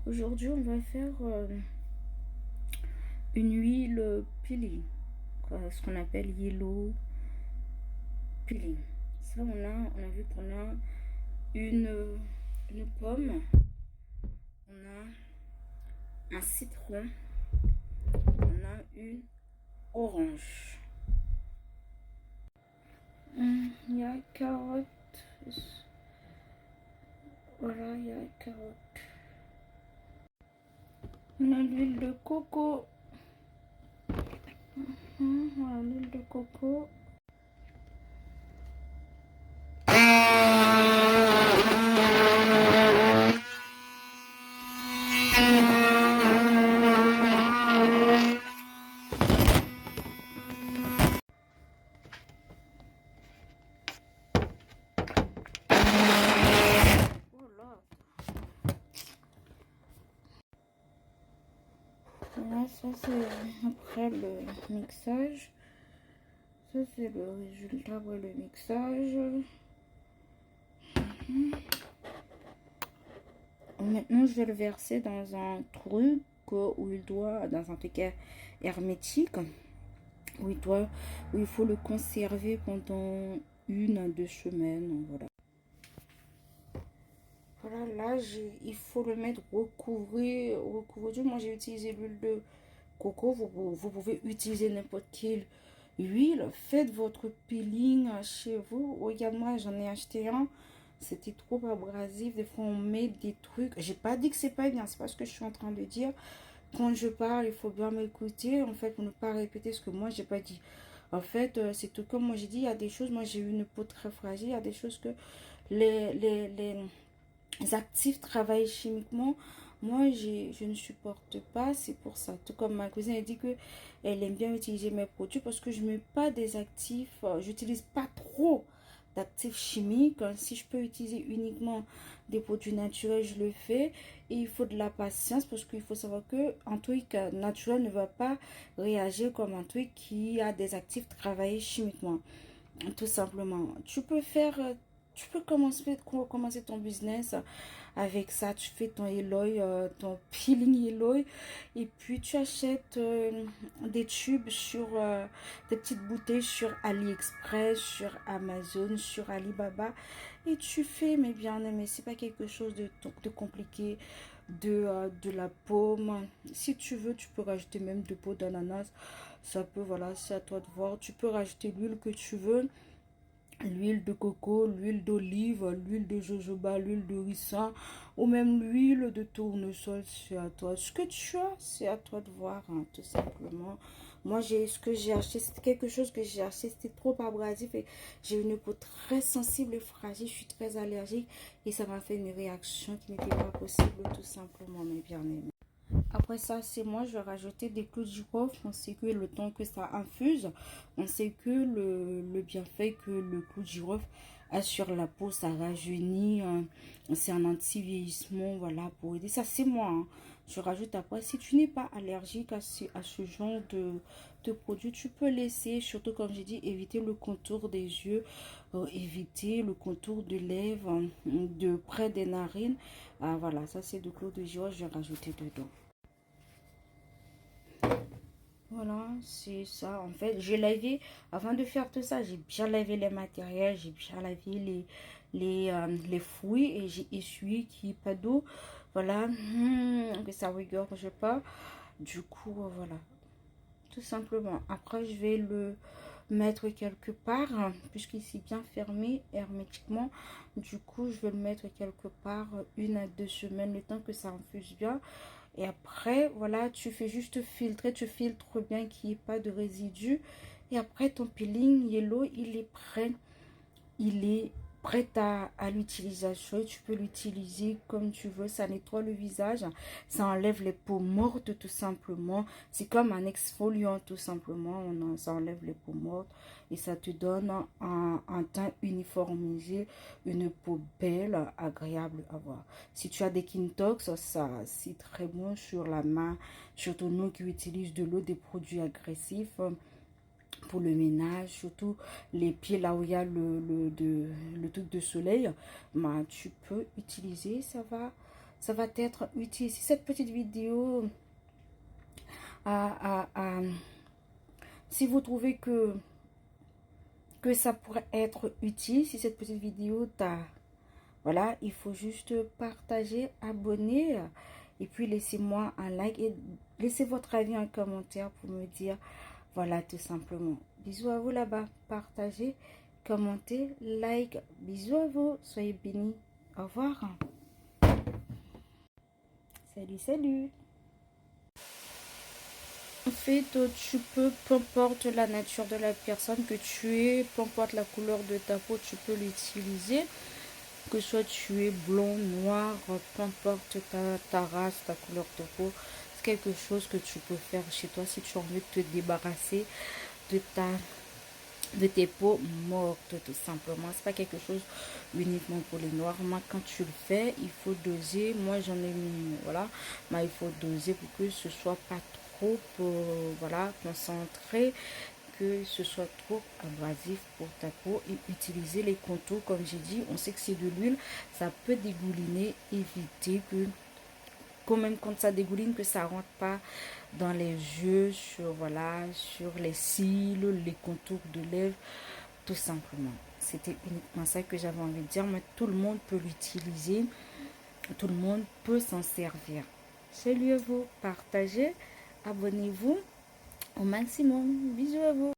Aujourd'hui, on va faire une huile peeling, ce qu'on appelle yellow peeling. Ça, on a vu qu'on a une pomme, on a un citron, on a une orange. Il y a carotte. Voilà, il y a carotte. On a l'huile de coco. Voilà, l'huile de coco. Là, ça c'est après le mixage. Ça c'est le résultat après le mixage. Maintenant, je vais le verser dans un truc où il doit, dans un truc hermétique, où il faut le conserver pendant 1 à 2 semaines. Voilà. Voilà, là, il faut le mettre recouvrir. Moi, j'ai utilisé l'huile de coco. Vous pouvez utiliser n'importe quelle huile. Faites votre peeling chez vous. Regarde, moi, j'en ai acheté un. C'était trop abrasif. Des fois, on met des trucs. J'ai pas dit que c'est pas bien. C'est pas ce que je suis en train de dire. Quand je parle, il faut bien m'écouter. En fait, pour ne pas répéter ce que moi, j'ai pas dit. En fait, c'est tout comme moi, j'ai dit. Il y a des choses. Moi, j'ai eu une peau très fragile. Il y a des choses que les actifs travaillent chimiquement. Moi, je ne supporte pas. C'est pour ça. Tout comme ma cousine, elle dit que elle aime bien utiliser mes produits parce que je ne mets pas des actifs. J'utilise pas trop d'actifs chimiques. Si je peux utiliser uniquement des produits naturels, je le fais. Et il faut de la patience parce qu'il faut savoir que un truc naturel ne va pas réagir comme un truc qui a des actifs travaillés chimiquement. Tout simplement. Tu peux commencer ton business avec ça. Tu fais ton Eloy, ton peeling Eloy. Et puis tu achètes des tubes des petites bouteilles sur AliExpress, sur Amazon, sur Alibaba. Et tu fais, mais bien aimé, c'est pas quelque chose de compliqué. De la pomme. Si tu veux, tu peux rajouter même de peau d'ananas. Ça peut, voilà, c'est à toi de voir. Tu peux rajouter l'huile que tu veux. L'huile de coco, l'huile d'olive, l'huile de jojoba, l'huile de ricin ou même l'huile de tournesol, c'est à toi. Ce que tu as, c'est à toi de voir, hein, tout simplement. Moi, ce que j'ai acheté, c'était quelque chose que j'ai acheté, c'était trop abrasif et j'ai une peau très sensible et fragile, je suis très allergique et ça m'a fait une réaction qui n'était pas possible, tout simplement, mes bien-aimés. Après ça, c'est moi, je vais rajouter des clous de girofle. On sait que le temps que ça infuse, on sait que le bienfait que le clou de girofle a sur la peau, ça rajeunit. C'est un anti-vieillissement, voilà, pour aider. Ça, c'est moi, hein. Je rajoute après. Si tu n'es pas allergique à ce genre de produit, tu peux laisser, surtout comme j'ai dit, éviter le contour des yeux, éviter le contour de lèvres, de près des narines. Ah, voilà, ça c'est de clou de girofle, je vais rajouter dedans. Voilà, c'est ça. En fait, j'ai lavé, avant de faire tout ça, j'ai bien lavé les matériels, j'ai bien lavé les fruits et j'ai essuyé qu'il n'y ait pas d'eau. Voilà, que ça regorge pas. Du coup, voilà, tout simplement. Après, je vais le mettre quelque part, puisqu'il est bien fermé hermétiquement. Du coup, je vais le mettre quelque part 1 à 2 semaines, le temps que ça infuse bien. Et après, voilà, tu fais juste filtrer, tu filtres bien qu'il n'y ait pas de résidus. Et après, ton peeling yellow, il est prêt. Il est prêt à l'utilisation. Tu peux l'utiliser comme tu veux. Ça nettoie le visage. Ça enlève les peaux mortes tout simplement. C'est comme un exfoliant tout simplement. Ça enlève les peaux mortes. Et ça te donne un teint uniformisé. Une peau belle, agréable à voir. Si tu as des Kintox, ça c'est très bon sur la main. Surtout nous qui utilisons de l'eau, des produits agressifs pour le ménage, surtout les pieds là où il y a le truc de soleil, bah, tu peux utiliser, ça va être utile. Si cette petite vidéo si vous trouvez que ça pourrait être utile, si cette petite vidéo t'a, voilà, il faut juste partager, abonner et puis laissez-moi un like et laissez votre avis en commentaire pour me dire, voilà, tout simplement. Bisous à vous là-bas, partagez, commentez, like, bisous à vous, soyez bénis, au revoir. Salut, salut. En fait, tu peux, peu importe la nature de la personne que tu es, peu importe la couleur de ta peau, tu peux l'utiliser. Que soit tu es blond, noir, peu importe ta race, ta couleur de peau, c'est quelque chose que tu peux faire chez toi si tu as envie de te débarrasser de tes peaux mortes, tout simplement. C'est pas quelque chose uniquement pour les noirs. Moi, quand tu le fais, il faut doser. Moi, j'en ai mis, voilà, mais il faut doser pour que ce soit pas trop, voilà, concentré, que ce soit trop abrasif pour ta peau. Et utiliser les contours, comme j'ai dit, on sait que c'est de l'huile, ça peut dégouliner. Éviter que, quand même quand ça dégouline, que ça rentre pas dans les yeux, sur, voilà, sur les cils, les contours de lèvres, tout simplement. C'était uniquement ça que j'avais envie de dire, mais tout le monde peut l'utiliser, tout le monde peut s'en servir. Salut à vous, partagez, abonnez-vous au maximum. Bisous à vous.